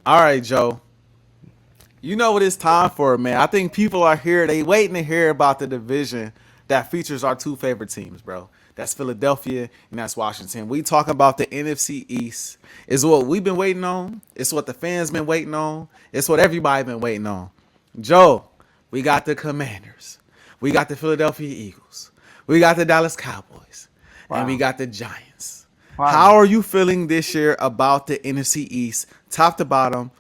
All right, Joe. You know what it's time for, man. I think people are here. They waiting to hear about the division that features our two favorite teams, bro. That's Philadelphia and that's Washington. We talk about the NFC East. It's what we've been waiting on. It's what the fans been waiting on. It's what everybody been waiting on. Joe, we got the Commanders. We got the Philadelphia Eagles. We got the Dallas Cowboys. And we Wow. got the Giants. How Wow. are you feeling this year about the NFC East, top to bottom,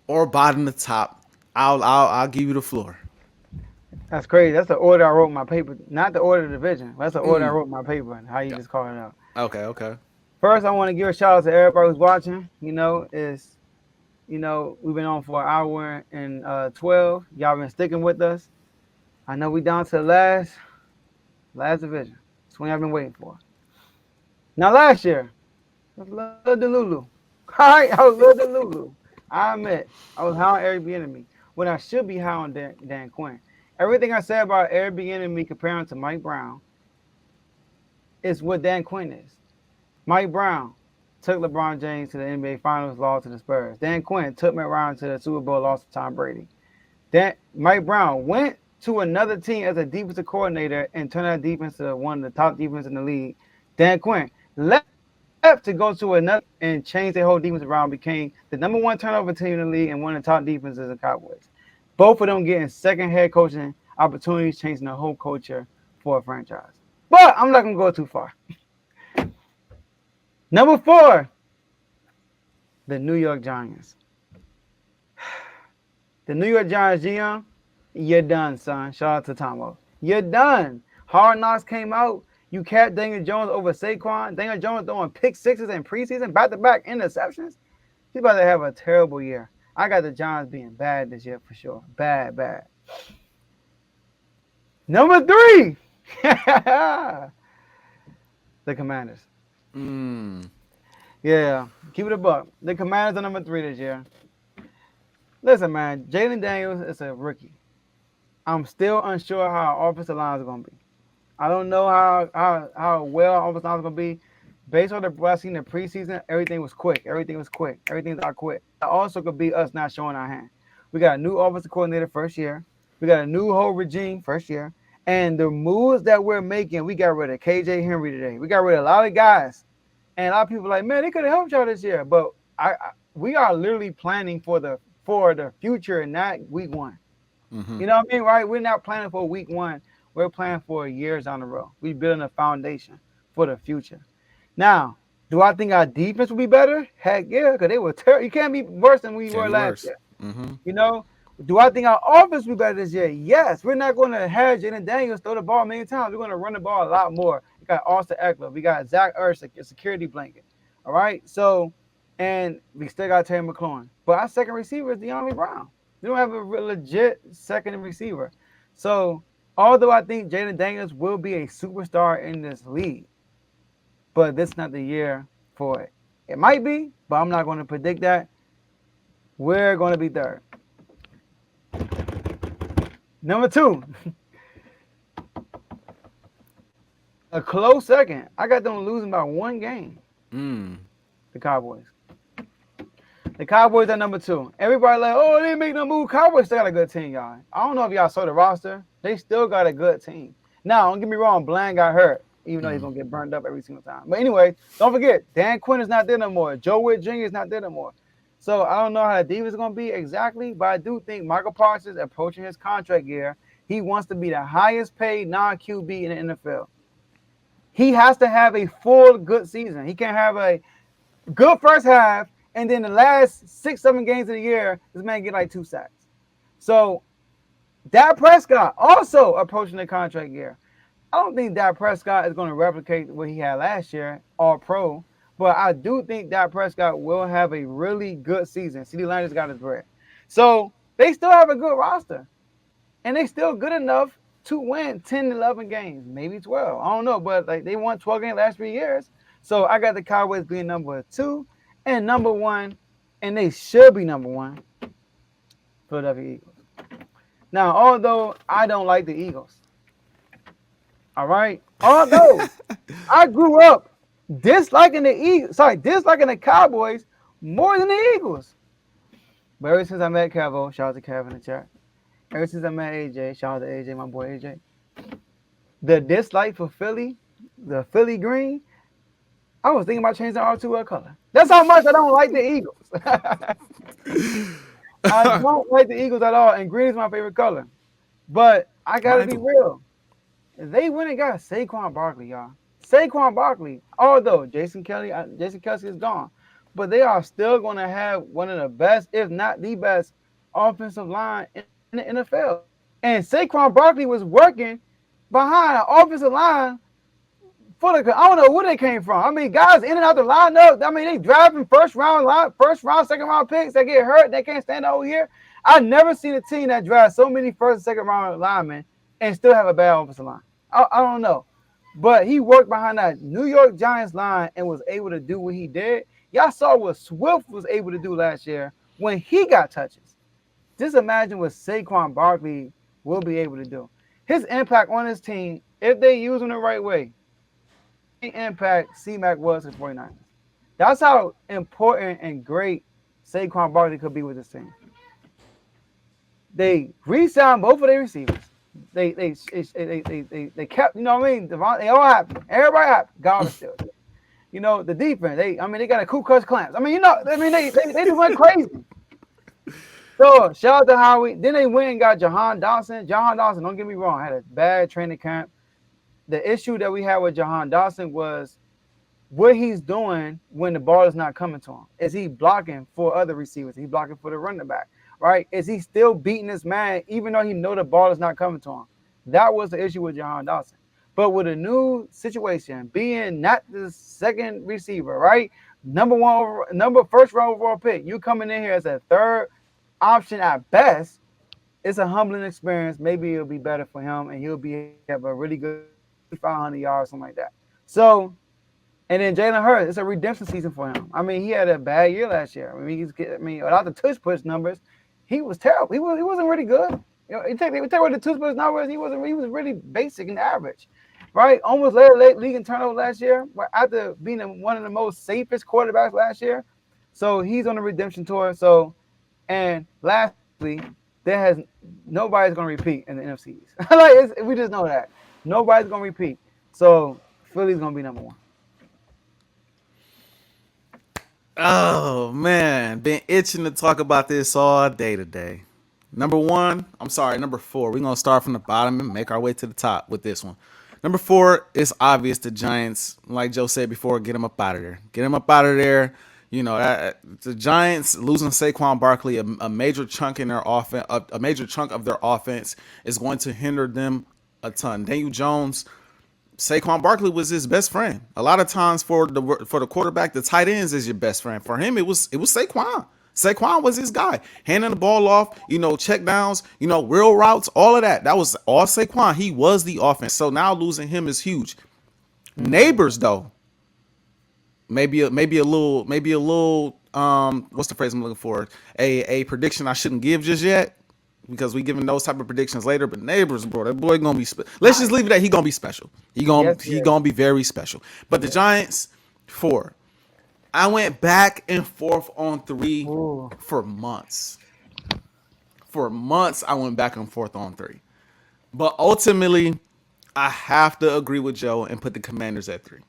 or bottom to top? I'll give you the floor. That's crazy. That's the order I wrote in my paper. Not the order of the division. That's the order I Mm. wrote in my paper and how you Yeah. just called it out. Okay, okay. First, I want to give a shout out to everybody who's watching. We've been on for an hour and 12. Y'all been sticking with us. I know we down to the last division. It's one I've been waiting for. Now, last year, I was a little delulu. All right, I was a little delulu. I admit, I was high on Eric Bieniemy when I should be high on Dan Quinn. Everything I said about Eric Bieniemy comparing to Mike Brown is what Dan Quinn is. Mike Brown took LeBron James to the NBA Finals, lost to the Spurs. Dan Quinn took Matt Ryan to the Super Bowl, lost to Tom Brady. Mike Brown went to another team as a defensive coordinator and turned that defense to one of the top defenses in the league. Dan Quinn left to go to another and changed their whole defense around, became the number one turnover team in the league and one of the top defenses in the Cowboys. Both of them getting second head coaching opportunities, changing the whole culture for a franchise. But I'm not going to go too far. Number 4, the New York Giants. The New York Giants, GM, you're done, son. Shout out to Tomo. You're done. Hard Knocks came out. You kept Daniel Jones over Saquon. Daniel Jones throwing pick sixes in preseason, back-to-back interceptions. He's about to have a terrible year. I got the Giants being bad this year for sure. Bad, bad. Number 3, the Commanders. Mm. Yeah, keep it a buck. The Commanders are number 3 this year. Listen, man, Jalen Daniels is a rookie. I'm still unsure how our offensive line is going to be. I don't know how well our offensive line is going to be. Based on what I seen in the preseason, everything was quick. Everything's out quick. That also could be us not showing our hand. We got a new offensive coordinator first year. We got a new whole regime first year. And the moves that we're making, we got rid of KJ Henry today. We got rid of a lot of guys. And a lot of people are like, man, they could have helped y'all this year. But we are literally planning for the future and not week one. Mm-hmm. You know what I mean, right? We're not planning for week one. We're planning for years on the road. We're building a foundation for the future. Now, do I think our defense will be better? Heck yeah, because they were terrible. You can't be worse than we Can't were be last worse. year. Mm-hmm. You know, do I think our offense will be better this year? Yes. We're not going to have Jaden Daniels throw the ball many times. We're going to run the ball a lot more. We got Austin Eckler. We got Zach Ertz, a security blanket. All right. So, and we still got Terry McLaurin. But our second receiver is DeAndre Brown. We don't have a legit second receiver. So, although I think Jaden Daniels will be a superstar in this league, but this is not the year for it. It might be, but I'm not going to predict that. We're going to be third. Number 2, a close second. I got them losing by one game. Mm. The Cowboys. The Cowboys are number 2. Everybody like, oh, they didn't make no move. Cowboys still got a good team, y'all. I don't know if y'all saw the roster. They still got a good team. Now, don't get me wrong. Bland got hurt, even though he's going to get burned up every single time. But anyway, don't forget, Dan Quinn is not there no more. Joe Witt Jr. is not there no more. So I don't know how the defense is going to be exactly, but I do think Michael Parsons approaching his contract year. He wants to be the highest paid non-QB in the NFL. He has to have a full good season. He can't have a good first half, and then the last 6-7 games of the year, this man get like 2 sacks. So Dak Prescott also approaching the contract year. I don't think Dak Prescott is going to replicate what he had last year, all pro, but I do think Dak Prescott will have a really good season. CeeDee Lamb just got his bread. So they still have a good roster, and they still good enough to win 10, 11 games, maybe 12. I don't know, but like they won 12 games last 3 years. So I got the Cowboys being number 2 and number 1, and they should be number 1, Philadelphia Eagles. Now, although I don't like the Eagles, all right, although I grew up disliking the Cowboys more than the Eagles. But ever since I met Kevo, shout out to Kev in the chat. Ever since I met AJ, shout out to AJ, my boy AJ. The dislike for Philly, the Philly green, I was thinking about changing the R2 color. That's how much I don't like the Eagles. I don't like the Eagles at all, and green is my favorite color. But I gotta Mine be too. real. They went and got Saquon Barkley, y'all. Saquon Barkley. Although Jason Kelsey is gone, but they are still going to have one of the best, if not the best, offensive line in the NFL. And Saquon Barkley was working behind an offensive line for the. I don't know where they came from. I mean, guys in and out the lineup. I mean, they driving first round, second round picks. They get hurt. They can't stand the whole year. I've never seen a team that drives so many first and second round linemen and still have a bad offensive line. I don't know. But he worked behind that New York Giants line and was able to do what he did. Y'all saw what Swift was able to do last year when he got touches. Just imagine what Saquon Barkley will be able to do. His impact on his team, if they use him the right way, the impact C-Mac was in 49ers. That's how important and great Saquon Barkley could be with this team. They re-signed both of their receivers. They kept, you know what I mean? They all happy. Everybody happy. God is still. You know, the defense, they got a Ku Klux Klan. I mean, they just went crazy. So shout out to Howie. Then they went and got Jahan Dawson. Jahan Dawson, don't get me wrong, had a bad training camp. The issue that we had with Jahan Dawson was what he's doing when the ball is not coming to him. Is he blocking for other receivers? Is he blocking for the running back? Right? Is he still beating this man even though he know the ball is not coming to him? That was the issue with Jahan Dawson. But with a new situation, being not the second receiver, right? First round overall pick, you coming in here as a third option at best. It's a humbling experience. Maybe it'll be better for him, and he'll have a really good 500 yards, something like that. So, and then Jalen Hurts, it's a redemption season for him. I mean, he had a bad year last year. I mean, without the tush push numbers, he was terrible. He wasn't really good. You know, you take away the tush push numbers, he was really basic and average. Right? Almost led league in turnover last year, after being one of the most safest quarterbacks last year. So he's on a redemption tour. So, and lastly, nobody's gonna repeat in the NFCs. We just know that nobody's gonna repeat. So Philly's gonna be number one. Oh man, been itching to talk about this all day today. Number 4. We're gonna start from the bottom and make our way to the top with this one. Number 4, it's obvious the Giants, like Joe said before, get them up out of there. Get them up out of there. You know, the Giants losing Saquon Barkley, a major chunk in their offense, a major chunk of their offense is going to hinder them a ton. Daniel Jones, Saquon Barkley was his best friend. A lot of times for the quarterback, the tight ends is your best friend. For him, it was Saquon. Saquon was his guy, handing the ball off, check downs, real routes, all of that. That was all Saquon. He was the offense. So now losing him is huge. Neighbors, though, maybe a little, what's the phrase I'm looking for? A prediction I shouldn't give just yet, because we giving those type of predictions later. But Neighbors, bro, that boy gonna be. Let's just leave it at he gonna be special. He gonna be very special. But the Giants, 4. I went back and forth on 3 for months. For months, I went back and forth on 3. But ultimately, I have to agree with Joe and put the Commanders at 3.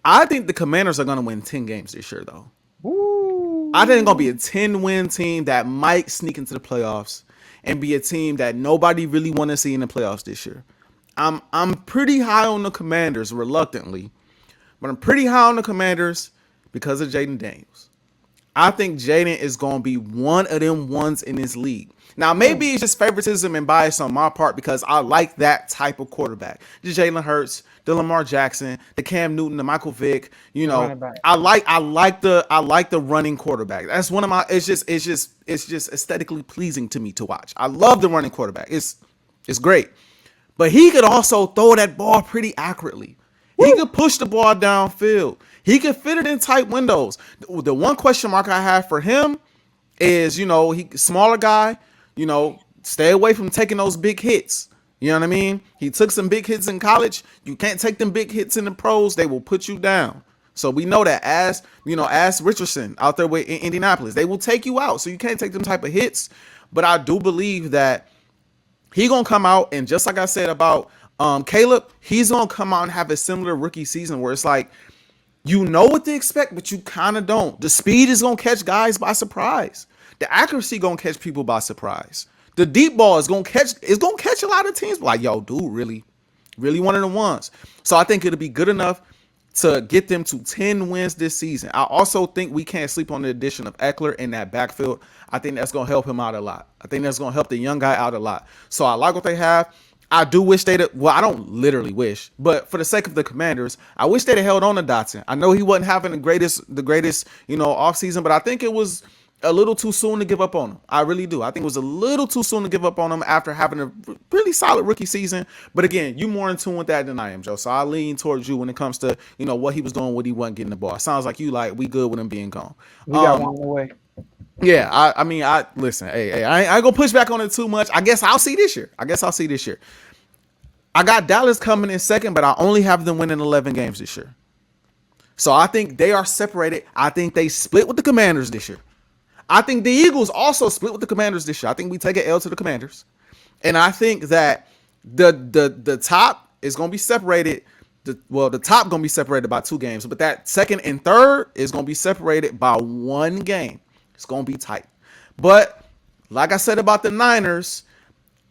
I think the Commanders are going to win 10 games this year, though. Ooh. I think it's going to be a 10-win team that might sneak into the playoffs and be a team that nobody really want to see in the playoffs this year. I'm pretty high on the Commanders, reluctantly. But I'm pretty high on the Commanders because of Jaden Daniels. I think Jaden is going to be one of them ones in this league. Now, maybe it's just favoritism and bias on my part because I like that type of quarterback. The Jalen Hurts, the Lamar Jackson, the Cam Newton, the Michael Vick. I like the running quarterback. That's one of my. It's just aesthetically pleasing to me to watch. I love the running quarterback. It's great, but he could also throw that ball pretty accurately. He could push the ball downfield. He could fit it in tight windows. The one question mark I have for him is, he smaller guy, stay away from taking those big hits. You know what I mean? He took some big hits in college. You can't take them big hits in the pros. They will put you down. So we know that as Richardson out there with Indianapolis, they will take you out. So you can't take them type of hits. But I do believe that he gonna come out, and just like I said about Caleb, he's gonna come out and have a similar rookie season where it's like you know what to expect, but you kind of don't. The speed is gonna catch guys by surprise. The accuracy gonna catch people by surprise. The deep ball is gonna catch a lot of teams like, yo, dude, really one of the ones. So I think it'll be good enough to get them to 10 wins this season. I also think we can't sleep on the addition of Eckler in that backfield. I think that's going to help him out a lot. I think that's going to help the young guy out a lot. So I like what they have. I do wish they'd, well, I don't literally wish, but for the sake of the Commanders, I wish they'd have held on to Dotson. I know he wasn't having the greatest, offseason, but I think it was a little too soon to give up on him. I really do. I think it was a little too soon to give up on him after having a really solid rookie season. But again, you more in tune with that than I am, Joe. So I lean towards you when it comes to, what he was doing, what he wasn't getting the ball. It sounds like you we good with him being gone. We got one away. Yeah, I listen, hey, I ain't gonna push back on it too much. I guess I'll see this year. I got Dallas coming in second, but I only have them winning 11 games this year. So I think they are separated. I think they split with the Commanders this year. I think the Eagles also split with the Commanders this year. I think we take an L to the Commanders. And I think that the top is going to be separated. The top going to be separated by 2 games. But that second and third is going to be separated by 1 game. It's going to be tight. But like I said about the Niners,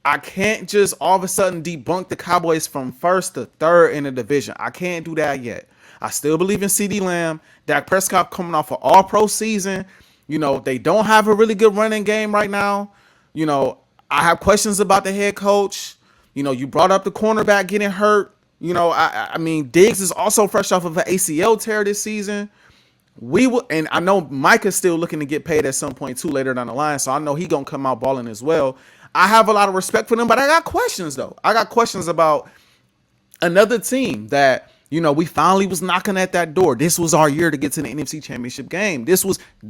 I can't just all of a sudden debunk the Cowboys from first to third in the division. I can't do that yet. I still believe in CeeDee Lamb. Dak Prescott coming off an all-pro season. They don't have a really good running game right now. I have questions about the head coach. You brought up the cornerback getting hurt. I mean, Diggs is also fresh off of an ACL tear this season. And I know Mike is still looking to get paid at some point too later down the line. So I know he's going to come out balling as well. I have a lot of respect for them, but I got questions though. I got questions about another team that, we finally was knocking at that door. This was our year to get to the NFC Championship game.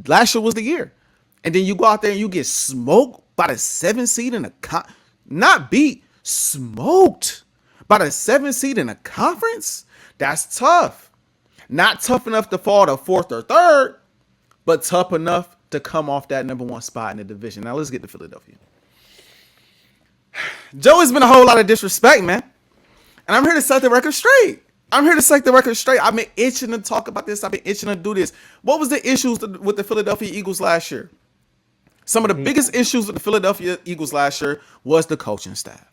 Last year was the year. And then you go out there and you get smoked by the 7th seed in smoked by the 7th seed in a conference. That's tough. Not tough enough to fall to 4th or 3rd, but tough enough to come off that number 1 spot in the division. Now let's get to Philadelphia. Joe, has been a whole lot of disrespect, man. And I'm here to set the record straight. I've been itching to talk about this. I've been itching to do this. What was the issues with the Philadelphia Eagles last year? Some of the biggest issues with the Philadelphia Eagles last year was the coaching staff.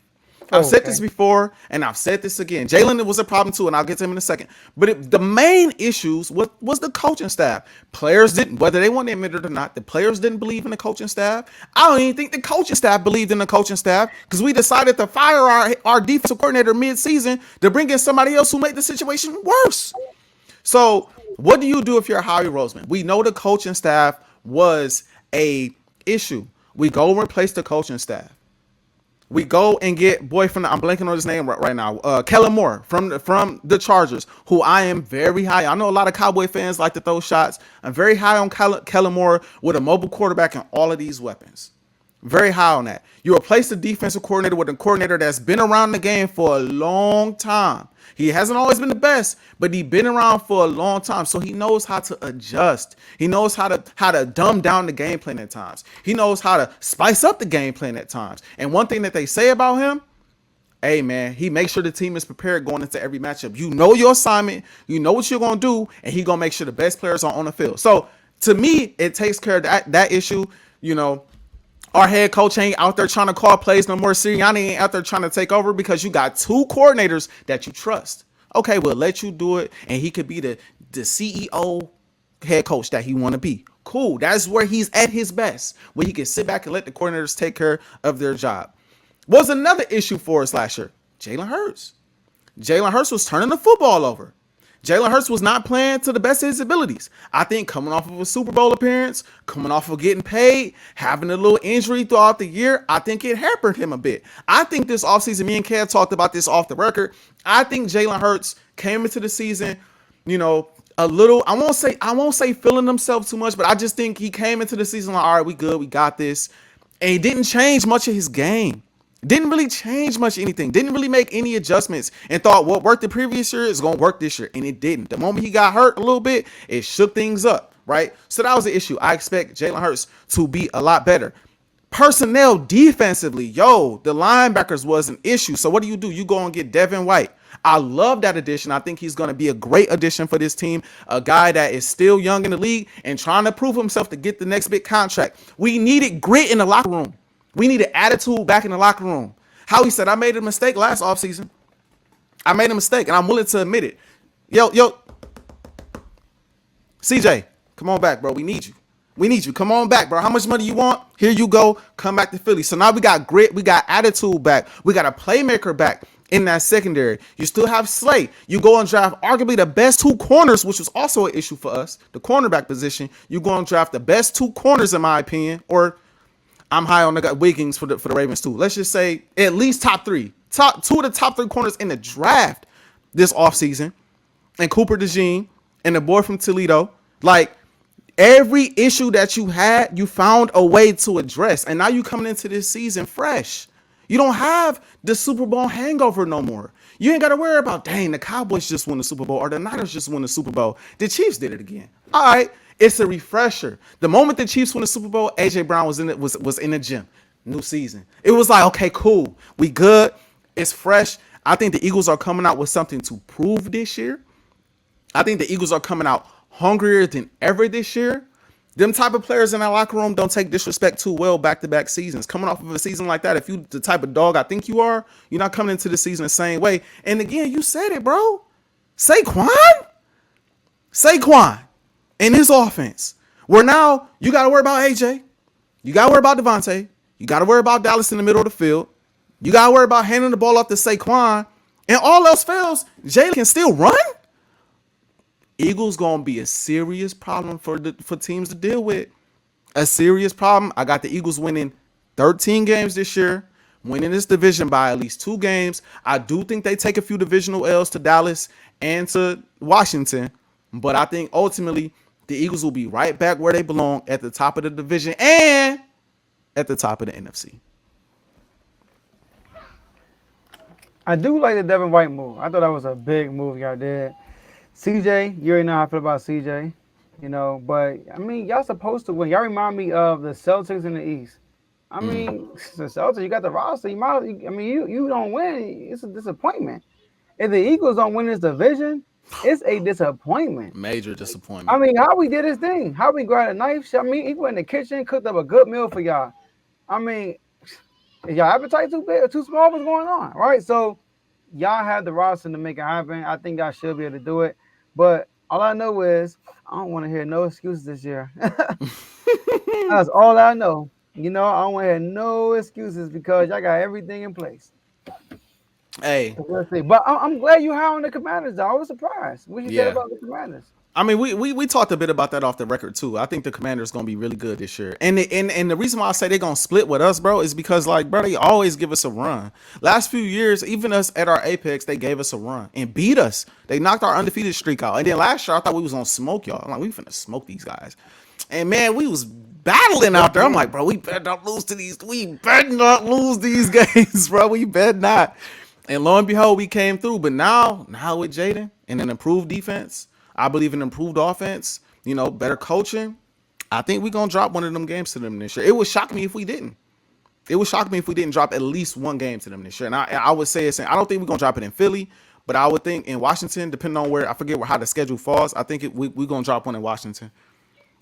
I've said this before, and I've said this again. Jalen was a problem too, and I'll get to him in a second. But the main issues was the coaching staff. Players didn't, whether they want to admit it or not, the players didn't believe in the coaching staff. I don't even think the coaching staff believed in the coaching staff because we decided to fire our defensive coordinator mid-season to bring in somebody else who made the situation worse. So what do you do if you're Howie Roseman? We know the coaching staff was a issue. We go and replace the coaching staff. We go and get I'm blanking on his name right now. Kellen Moore from the Chargers, who I am very high. I know a lot of Cowboy fans like to throw shots. I'm very high on Kellen Moore with a mobile quarterback and all of these weapons. Very high on that. You replace the defensive coordinator with a coordinator that's been around the game for a long time. He hasn't always been the best, but he's been around for a long time, so he knows how to adjust. He knows how to dumb down the game plan at times. He knows how to spice up the game plan at times. And one thing that they say about him, hey man, he makes sure the team is prepared going into every matchup. You know your assignment, you know what you're gonna do, and he's gonna make sure the best players are on the field. So to me, it takes care of that issue. Our head coach ain't out there trying to call plays no more. Sirianni ain't out there trying to take over because you got 2 coordinators that you trust. Okay, we'll let you do it, and he could be the CEO head coach that he want to be. Cool. That's where he's at his best, where he can sit back and let the coordinators take care of their job. What was another issue for us last year? Jalen Hurts. Jalen Hurts was turning the football over. Jalen Hurts was not playing to the best of his abilities. I think coming off of a Super Bowl appearance, coming off of getting paid, having a little injury throughout the year, I think it hampered him a bit. I think this offseason, me and Kev talked about this off the record. I think Jalen Hurts came into the season, a little, I won't say feeling himself too much, but I just think he came into the season like, all right, we good, we got this. And he didn't change much of his game. Didn't really change much anything. Didn't really make any adjustments and thought what worked the previous year is going to work this year. And it didn't. The moment he got hurt a little bit, it shook things up, right? So that was the issue. I expect Jalen Hurts to be a lot better. Personnel defensively, the linebackers was an issue. So what do? You go and get Devin White. I love that addition. I think he's going to be a great addition for this team. A guy that is still young in the league and trying to prove himself to get the next big contract. We needed grit in the locker room. We needed attitude back in the locker room. Howie said, I made a mistake last offseason. I made a mistake, and I'm willing to admit it. Yo, CJ, come on back, bro. We need you. We need you. Come on back, bro. How much money you want? Here you go. Come back to Philly. So now we got grit. We got attitude back. We got a playmaker back in that secondary. You still have Slay. You go and draft arguably the best two corners, which was also an issue for us, the cornerback position. You go and draft the best two corners, in my opinion, or I'm high on the Wiggins for the Ravens too. Let's just say at least top three. Two of the top three corners in the draft this offseason. And Cooper DeJean and the boy from Toledo. Like, every issue that you had, you found a way to address. And now you coming into this season fresh. You don't have the Super Bowl hangover no more. You ain't got to worry about, dang, the Cowboys just won the Super Bowl or the Niners just won the Super Bowl. The Chiefs did it again. All right. It's a refresher. The moment the Chiefs won the Super Bowl, A.J. Brown was in the gym. New season. It was like, okay, cool. We good. It's fresh. I think the Eagles are coming out with something to prove this year. I think the Eagles are coming out hungrier than ever this year. Them type of players in that locker room don't take disrespect too well back-to-back seasons. Coming off of a season like that, if you the type of dog I think you are, you're not coming into the season the same way. And again, you said it, bro. Saquon in his offense. Where now you got to worry about AJ. You got to worry about Devontae. You got to worry about Dallas in the middle of the field. You got to worry about handing the ball off to Saquon. And all else fails, Jalen can still run. Eagles going to be a serious problem for teams to deal with. A serious problem. I got the Eagles winning 13 games this year, winning this division by at least 2 games. I do think they take a few divisional L's to Dallas and to Washington, but I think ultimately the Eagles will be right back where they belong at the top of the division and at the top of the NFC. I do like the Devin White move. I thought that was a big move y'all did. CJ, you already know how I feel about CJ, but I mean, y'all supposed to win. Y'all remind me of the Celtics in the East. I mean, the Celtics, you got the roster. You don't win. It's a disappointment. If the Eagles don't win this division, it's a disappointment. Major disappointment. I mean, how we did his thing. How we grabbed a knife. I mean, he went in the kitchen, cooked up a good meal for y'all. I mean, is y'all appetite too big or too small? What's going on, right? So y'all have the roster to make it happen. I think y'all should be able to do it. But all I know is I don't want to hear no excuses this year. That's all I know. I don't want to hear no excuses because y'all got everything in place. Hey. Let's see. But I'm glad you hiring the Commanders, though. I was surprised. What you said about the Commanders? I mean, we talked a bit about that off the record too. I think the Commanders gonna be really good this year, and the reason why I say they're gonna split with us, bro, is because bro, they always give us a run. Last few years, even us at our apex, they gave us a run and beat us. They knocked our undefeated streak out, and then last year I thought we was gonna smoke y'all. I'm like, we finna smoke these guys, and man, we was battling out there. I'm like, bro, we better not lose to these. We better not lose these games, bro. We better not. And lo and behold, we came through. But now with Jaden and an improved defense. I believe in improved offense, better coaching. I think we're going to drop one of them games to them this year. It would shock me if we didn't. It would shock me if we didn't drop at least one game to them this year. And I would say I don't think we're going to drop it in Philly, but I would think in Washington, depending on how the schedule falls, I think we're going to drop one in Washington.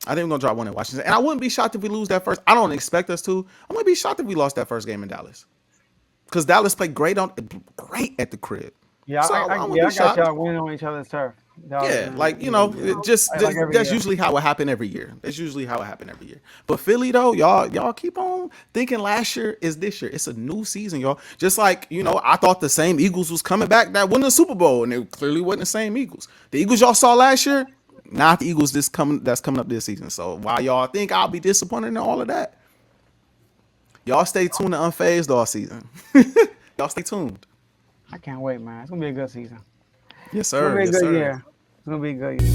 And I wouldn't be shocked if we lose that first. I don't expect us to. I wouldn't be shocked if we lost that first game in Dallas. Because Dallas played great at the crib. Yeah, so I got y'all winning on each other's turf. That's usually how it happened every year. But Philly, though, y'all keep on thinking last year is this year. It's a new season, y'all. Just like, I thought the same Eagles was coming back that won the Super Bowl, and it clearly wasn't the same Eagles. The Eagles y'all saw last year, not the Eagles that's coming up this season. So while y'all think I'll be disappointed in all of that, y'all stay tuned to Unfazed all season. Y'all stay tuned. I can't wait, man. It's going to be a good season. Yes, sir. It's going to be a good year. It's going to be a good year.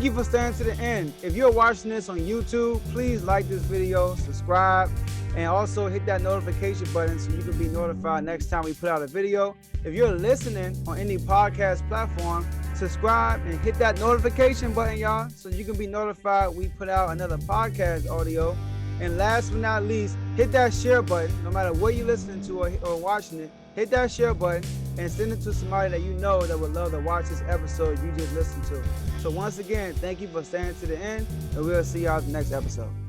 Thank you for staying to the end. If you're watching this on YouTube, please like this video, subscribe, and also hit that notification button so you can be notified next time we put out a video. If you're listening on any podcast platform, subscribe and hit that notification button, y'all, so you can be notified we put out another podcast audio. And last but not least, hit that share button. No matter what you're listening to or watching it, hit that share button and send it to somebody that you know that would love to watch this episode you just listened to. So once again, thank you for staying to the end, and we'll see y'all in the next episode.